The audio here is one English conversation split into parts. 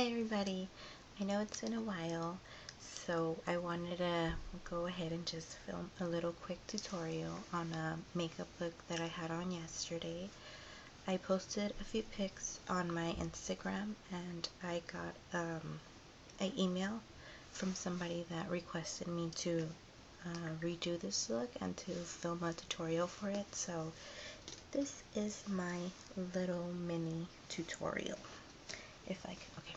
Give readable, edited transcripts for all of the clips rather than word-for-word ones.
Hi everybody! I know it's been a while, so I wanted to go ahead and just film a little quick tutorial on a makeup look that I had on yesterday. I posted a few pics on my Instagram and I got an email from somebody that requested me to redo this look and to film a tutorial for it, so this is my little mini tutorial. If I can, okay.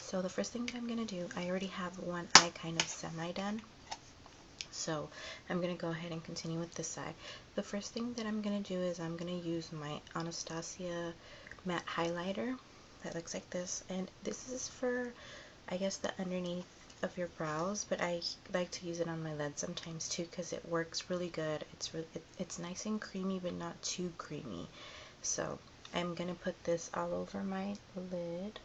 So the first thing that I'm going to do, I already have one eye kind of semi-done. So I'm going to go ahead and continue with this side. The first thing that I'm going to do is I'm going to use my Anastasia matte highlighter that looks like this. And this is for, I guess, the underneath of your brows, but I like to use it on my lid sometimes too because it works really good. It's nice and creamy, but not too creamy. So I'm going to put this all over my lid.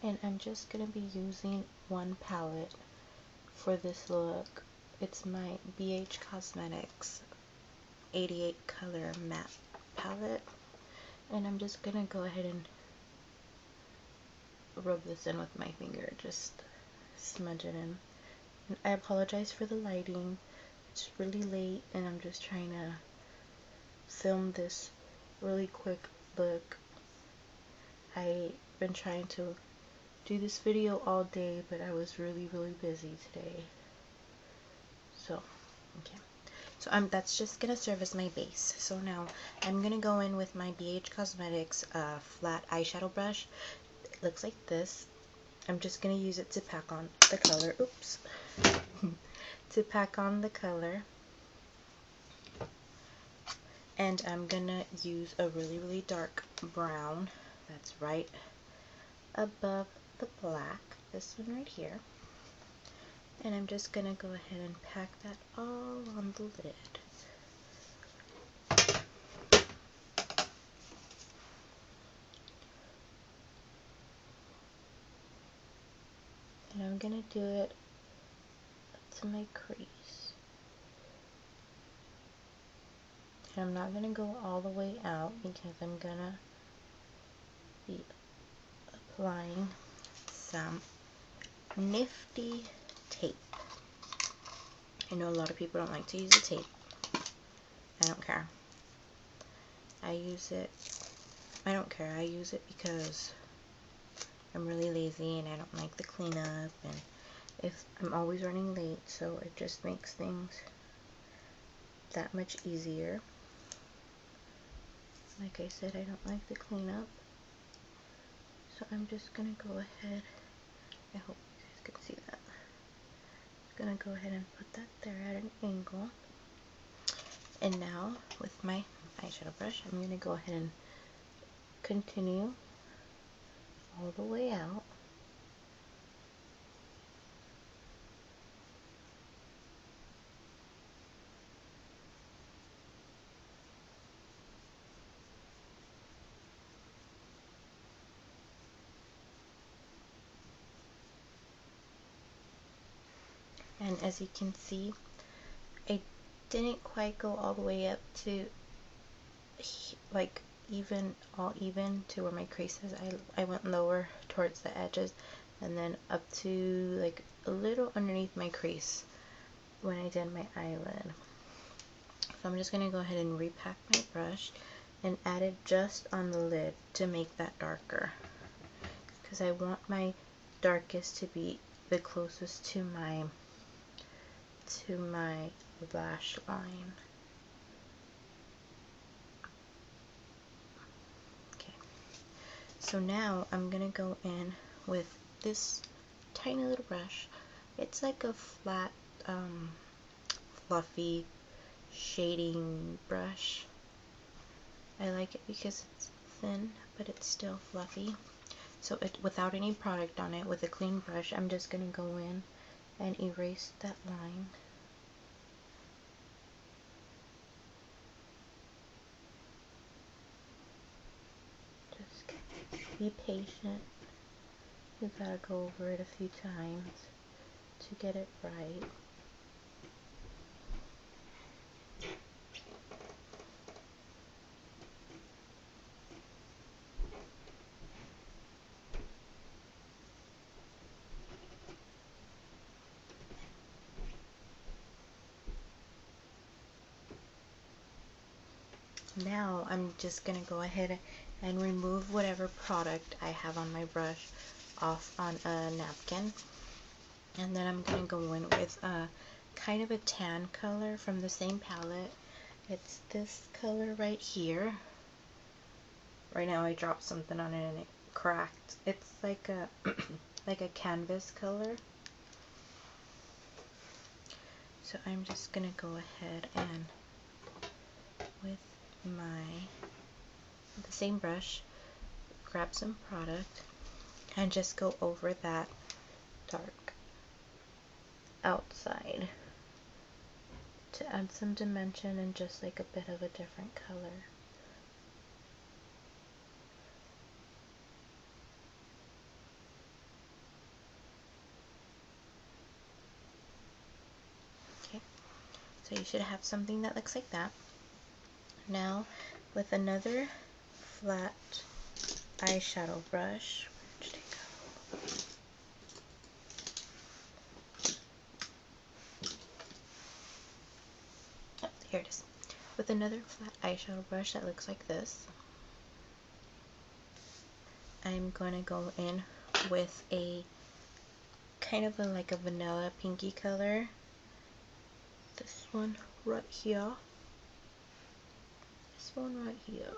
And I'm just going to be using one palette for this look. It's my BH Cosmetics 88 color matte palette. And I'm just going to go ahead and rub this in with my finger, just smudge it in. And I apologize for the lighting. It's really late and I'm just trying to film this really quick look. I've been trying to do this video all day, but I was really busy today. So, okay. So that's just gonna serve as my base. So now I'm gonna go in with my BH Cosmetics flat eyeshadow brush. It looks like this. I'm just gonna use it to pack on the color. Oops. To pack on the color. And I'm gonna use a really dark brown that's right above the black, this one right here, and I'm just gonna go ahead and pack that all on the lid. And I'm gonna do it up to my crease. And I'm not gonna go all the way out because I'm gonna be applying some nifty tape. I know a lot of people don't like to use the tape. I don't care. I use it. I don't care. I use it because I'm really lazy and I don't like the cleanup, and if I'm always running late, so it just makes things that much easier. Like I said, I don't like the cleanup, so I'm just gonna go ahead. I hope you guys can see that. I'm gonna go ahead and put that there at an angle. And now with my eyeshadow brush, I'm gonna go ahead and continue all the way out. And as you can see, I didn't quite go all the way up to like all even to where my crease is. I went lower towards the edges and then up to like a little underneath my crease when I did my eyelid. So I'm just going to go ahead and repack my brush and add it just on the lid to make that darker, because I want my darkest to be the closest to my lash line. Okay, so now I'm gonna go in with this tiny little brush. It's like a flat fluffy shading brush. I like it because it's thin but it's still fluffy. So without any product on it, with a clean brush, I'm just gonna go in and erase that line. Just be patient. You gotta go over it a few times to get it right. Now I'm just going to go ahead and remove whatever product I have on my brush off on a napkin. And then I'm going to go in with a kind of a tan color from the same palette. It's this color right here. Right now I dropped something on it and it cracked. It's like a like a canvas color. So I'm just going to go ahead and with the same brush, grab some product and just go over that dark outside to add some dimension and just like a bit of a different color. Okay, so you should have something that looks like that. Now with another flat eyeshadow brush, where did it go? Oh, here it is. With another flat eyeshadow brush that looks like this, I'm going to go in with a kind of like a vanilla pinky color. This one right here. This one right here.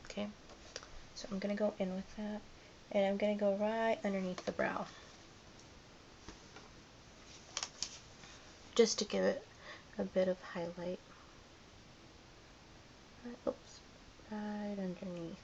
Okay, so I'm going to go in with that, and I'm going to go right underneath the brow, just to give it a bit of highlight. Oops, right underneath.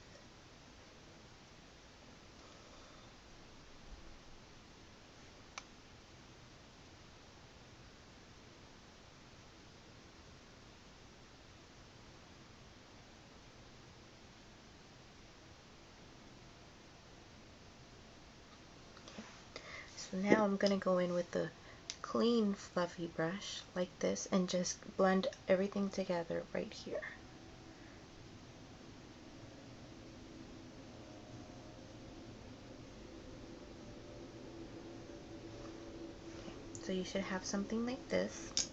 So now I'm going to go in with the clean fluffy brush like this and just blend everything together right here. Okay, so you should have something like this.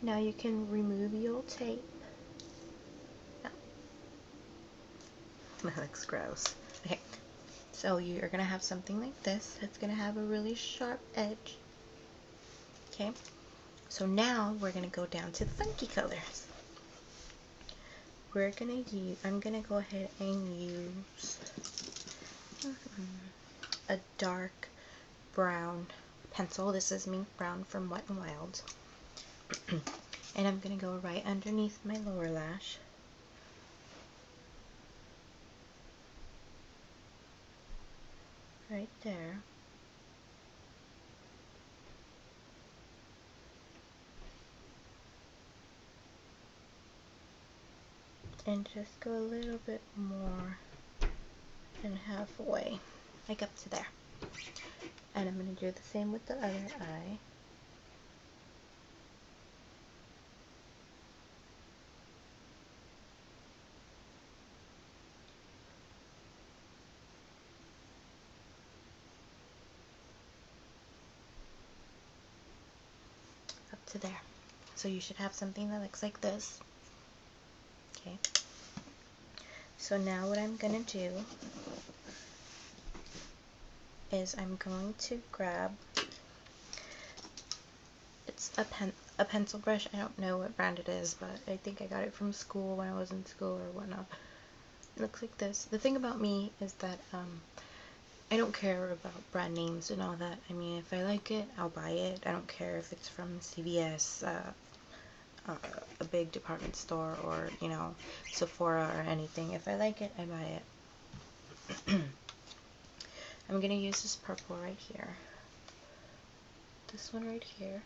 Now you can remove your tape. No. That looks gross. Okay, so you're going to have something like this. It's going to have a really sharp edge. Okay, so now we're going to go down to the funky colors. I'm going to go ahead and use a dark brown pencil. This is Mink Brown from Wet n Wild. And I'm going to go right underneath my lower lash. Right there. And just go a little bit more than halfway, like up to there. And I'm going to do the same with the other eye. Up to there. So you should have something that looks like this. Okay. So now what I'm going to do is I'm going to grab, it's a pencil brush. I don't know what brand it is, but I think I got it from school when I was in school or whatnot. It looks like this. The thing about me is that I don't care about brand names and all that. I mean, if I like it, I'll buy it. I don't care if it's from CVS, a big department store, or, you know, Sephora or anything. If I like it, I buy it. I'm going to use this purple right here. This one right here.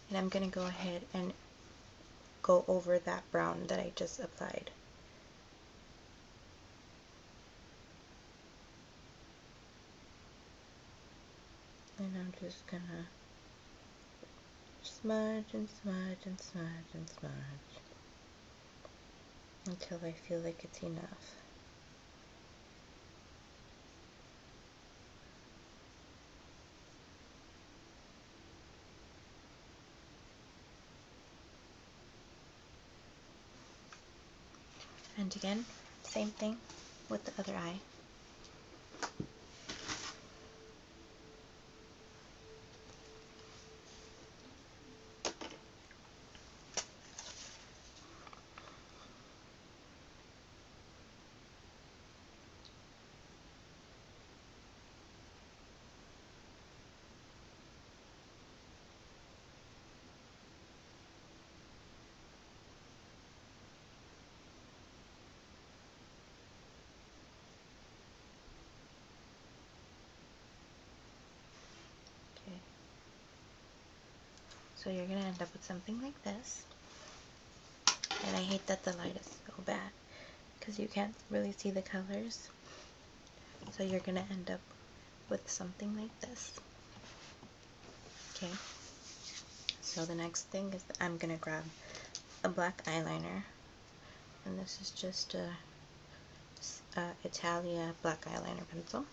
And I'm going to go ahead and go over that brown that I just applied. And I'm just gonna smudge and smudge and smudge and smudge until I feel like it's enough. And again, same thing with the other eye. Okay. So you're going to end up with something like this. And I hate that the light is so bad because you can't really see the colors. So you're going to end up with something like this. Okay. So the next thing is that I'm going to grab a black eyeliner. And this is just a Italia black eyeliner pencil.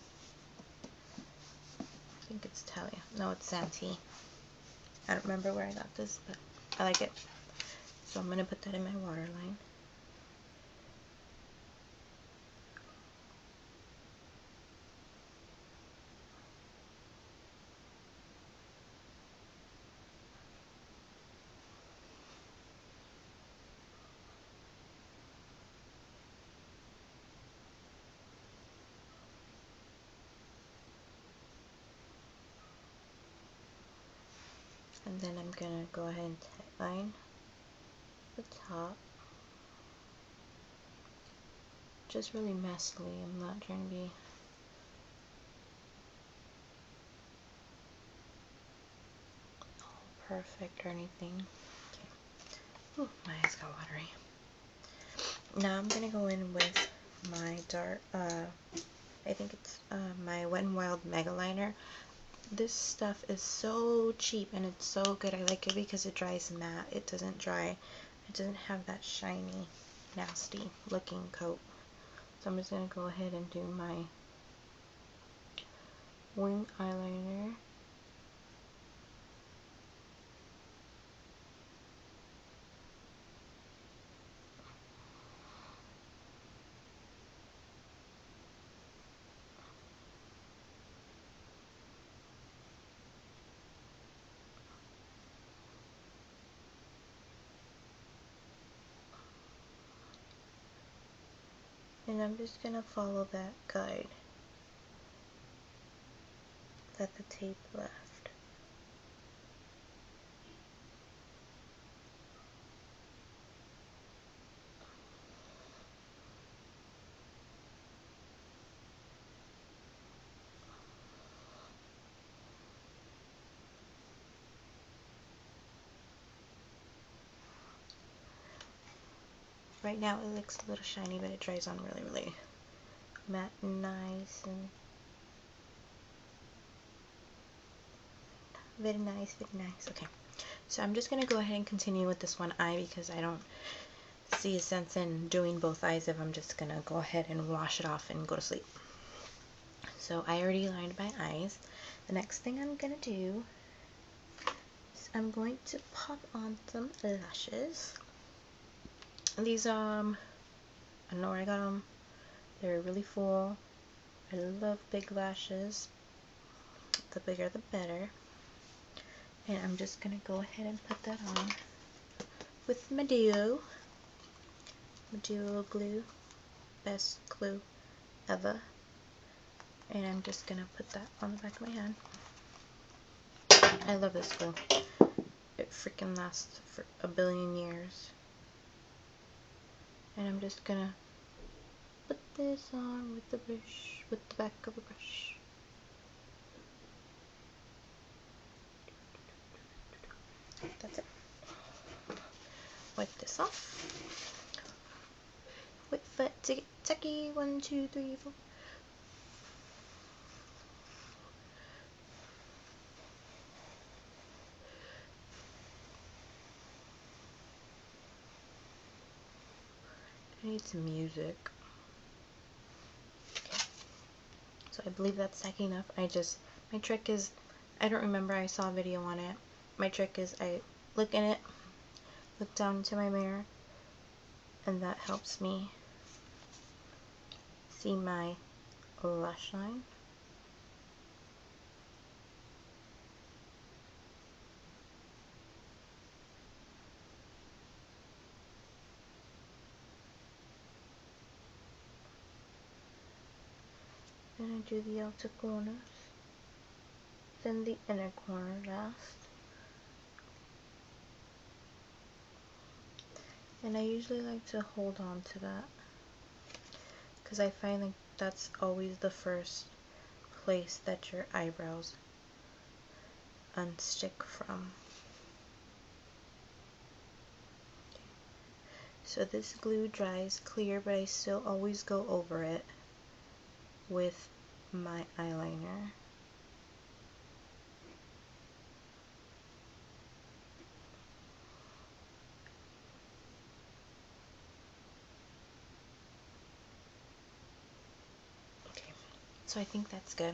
I think it's Italia. No, it's Santee. I don't remember where I got this, but I like it. So I'm going to put that in my waterline. And then I'm going to go ahead and tightline the top. Just really messily. I'm not trying to be all perfect or anything. Okay. Ooh, my eyes got watery. Now I'm going to go in with my dark, I think it's my Wet n Wild Mega Liner. This stuff is so cheap and it's so good. I like it because it dries matte. It doesn't dry. It doesn't have that shiny, nasty looking coat. So I'm just going to go ahead and do my wing eyeliner. And I'm just going to follow that guide that the tape left. Right now it looks a little shiny, but it dries on really, really matte and nice and very nice, very nice. Okay, so I'm just going to go ahead and continue with this one eye because I don't see a sense in doing both eyes if I'm just going to go ahead and wash it off and go to sleep. So I already lined my eyes. The next thing I'm going to do is I'm going to pop on some lashes. These, I don't know where I got them. They're really full. I love big lashes. The bigger the better. And I'm just going to go ahead and put that on with my duo glue. Best glue ever. And I'm just going to put that on the back of my hand. I love this glue. It freaking lasts for a billion years. And I'm just going to put this on with the brush, with the back of the brush. That's it. wipe this off. Wait for ticket, tacky, 1, 2, 3, 4. I need some music. Okay. So I believe that's tacky enough. My trick is, I don't remember, I saw a video on it. My trick is I look in it, look down into my mirror, and that helps me see my lash line. Then I do the outer corners, then the inner corner last. And I usually like to hold on to that because I find like that's always the first place that your eyebrows unstick from. Okay. So this glue dries clear, but I still always go over it with my eyeliner. Okay, so I think that's good.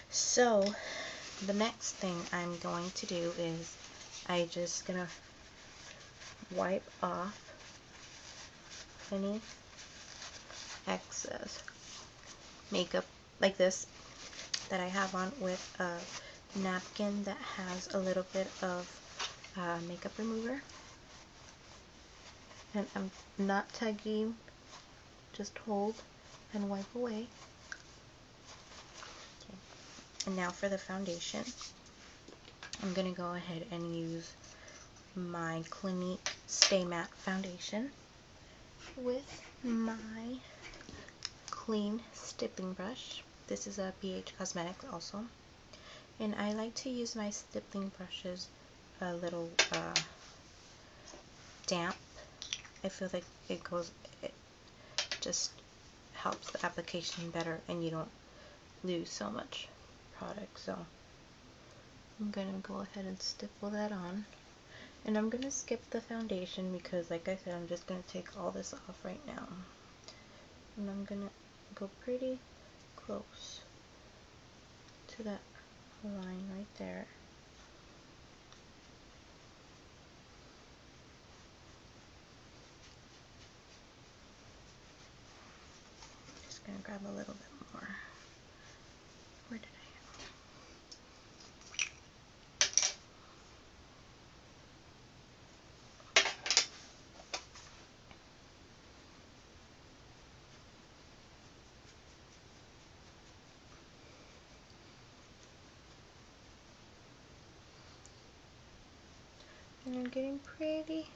So the next thing I'm going to do is I just gonna wipe off any excess makeup like this that I have on with a napkin that has a little bit of makeup remover. And I'm not tugging, just hold and wipe away. Okay. And now for the foundation, I'm going to go ahead and use my Clinique Stay Matte Foundation with my clean stippling brush. This is a BH Cosmetics also. And I like to use my stippling brushes a little damp. I feel like it just helps the application better and you don't lose so much product. So I'm gonna go ahead and stipple that on. And I'm gonna skip the foundation because, like I said, I'm just gonna take all this off right now. And I'm gonna go pretty close to that line right there. Just gonna grab a little bit more. Where did I And I'm getting pretty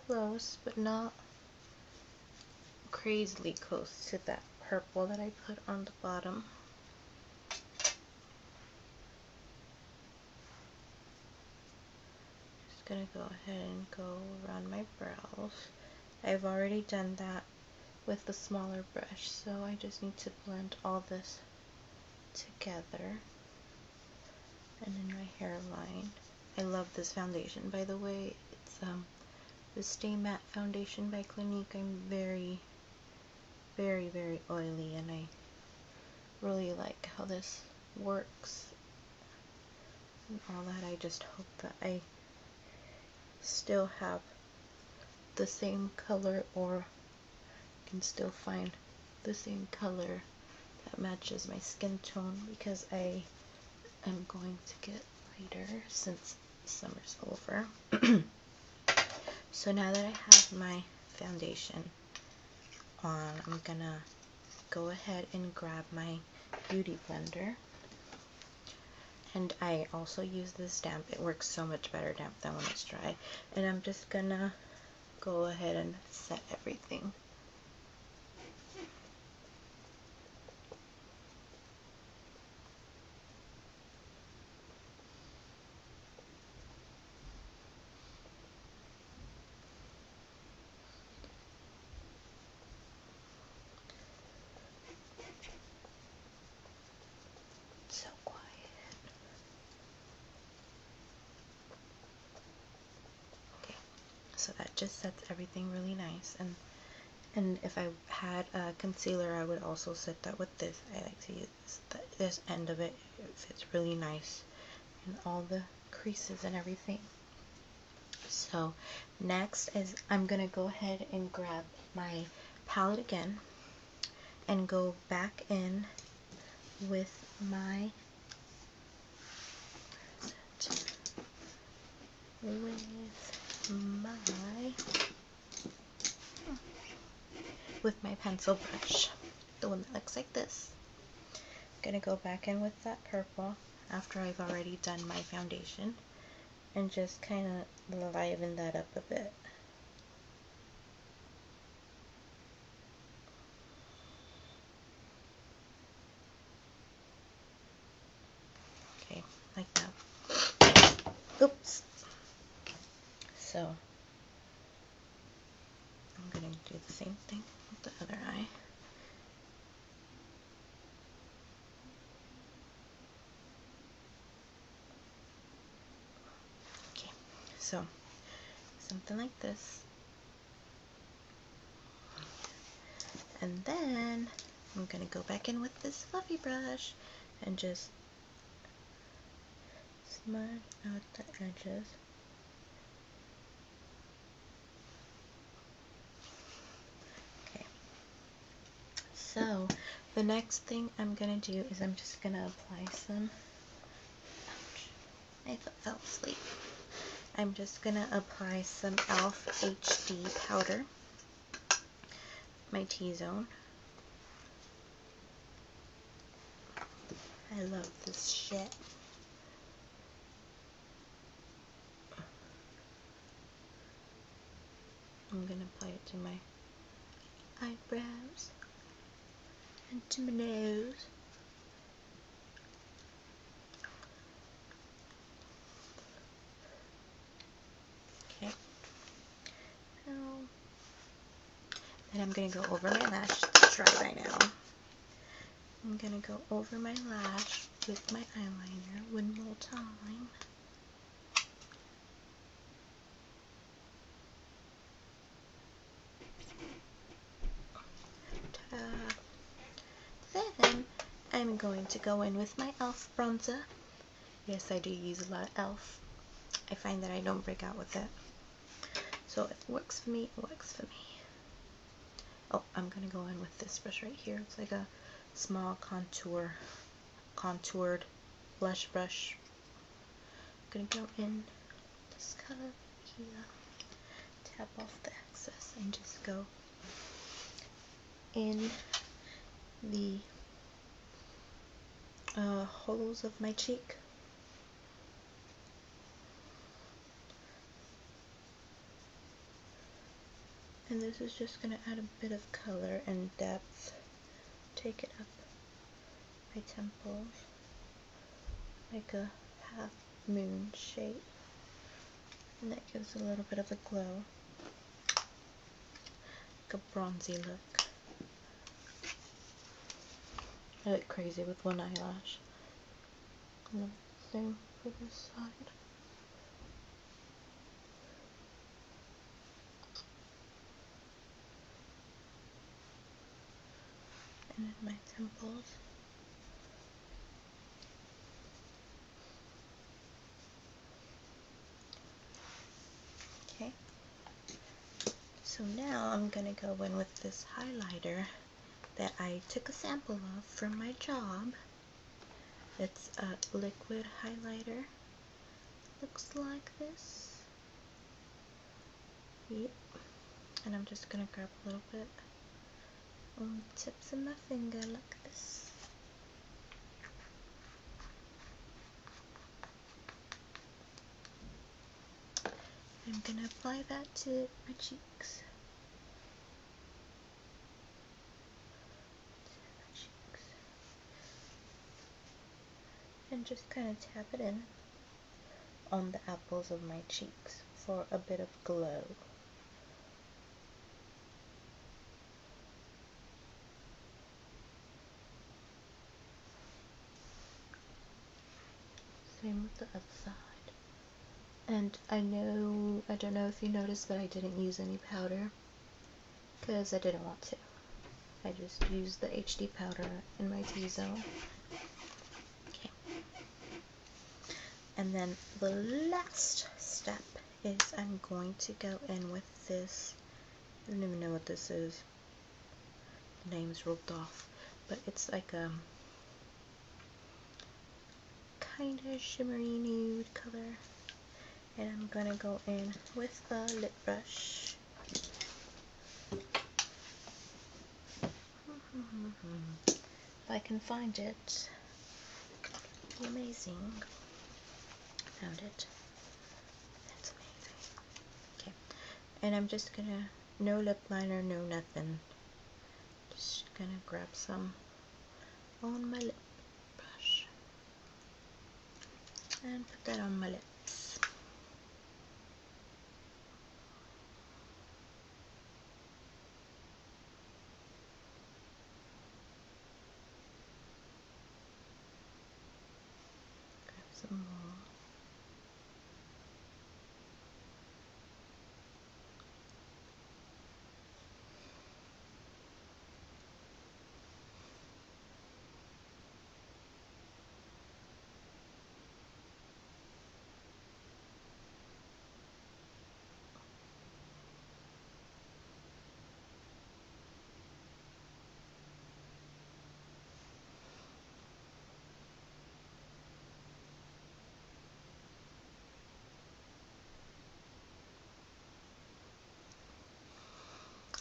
close, but not crazily close to that purple that I put on the bottom. Just gonna go ahead and go around my brows. I've already done that with the smaller brush, so I just need to blend all this together. And in my hairline. I love this foundation, by the way. It's the Stay Matte Foundation by Clinique. I'm very, very, very oily, and I really like how this works and all that. I just hope that I still have the same color, or can still find the same color that matches my skin tone, because I am going to get lighter since summer's over. So now that I have my foundation on, I'm gonna go ahead and grab my beauty blender. And I also use this damp. It works so much better damp than when it's dry. And I'm just gonna go ahead and set everything. So that just sets everything really nice. And if I had a concealer, I would also set that with this. I like to use this end of it. It fits really nice in all the creases and everything. So next is I'm gonna go ahead and grab my palette again and go back in with my with my pencil brush, the one that looks like this. I'm gonna go back in with that purple after I've already done my foundation and just kind of liven that up a bit. Okay, like that. Oops. So I'm gonna do the same thing with the other eye. Okay, so something like this. And then I'm gonna go back in with this fluffy brush and just smudge out the edges. Okay, so the next thing I'm gonna do is I'm just gonna apply some, ouch, I fell asleep. I'm just gonna apply some e.l.f. HD powder, my T-zone. I love this shit. I'm gonna apply it to my eyebrows and to my nose. Okay. Now, then I'm gonna go over my lash. It's dry by now. I'm gonna go over my lash with my eyeliner one more time. Ta-da! Then I'm going to go in with my e.l.f. bronzer. Yes, I do use a lot of e.l.f. I find that I don't break out with it. So if it works for me, it works for me. Oh, I'm gonna go in with this brush right here. It's like a small contoured blush brush. I'm gonna go in this color here, tap off the excess, and just go in the hollows of my cheek. And this is just going to add a bit of color and depth. Take it up my temples like a half moon shape. And that gives a little bit of a glow. Like a bronzy look. I look crazy with one eyelash. And the same for this side. And in my temples. Okay. So now I'm going to go in with this highlighter that I took a sample of from my job. It's a liquid highlighter. Looks like this. Yep. And I'm just going to grab a little bit on the tips of my finger like this. I'm going to apply that to my cheeks. And just kind of tap it in on the apples of my cheeks for a bit of glow. Same with the other side. And I don't know if you noticed, but I didn't use any powder because I didn't want to. I just used the HD powder in my T-zone. Okay. And then the last step is I'm going to go in with this. I don't even know what this is. The name's rolled off, but it's like a kind of shimmery nude color. And I'm gonna go in with a lip brush. If I can find it, it'd be amazing. Found it. That's amazing. Okay, and I'm just gonna, no lip liner, no nothing. Just gonna grab some on my lip brush and put that on my lips. Grab some more.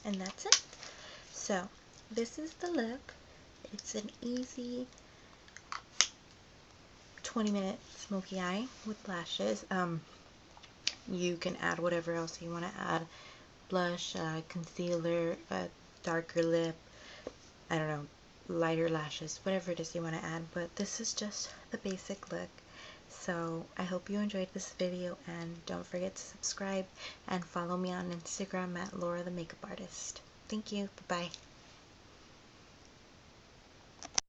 And that's it. So this is the look. It's an easy 20-minute smoky eye with lashes. You can add whatever else you want to add. Blush, concealer, darker lip, I don't know, lighter lashes, whatever it is you want to add. But this is just the basic look. So I hope you enjoyed this video, and don't forget to subscribe and follow me on Instagram at Laura the Makeup Artist. Thank you. Bye-bye.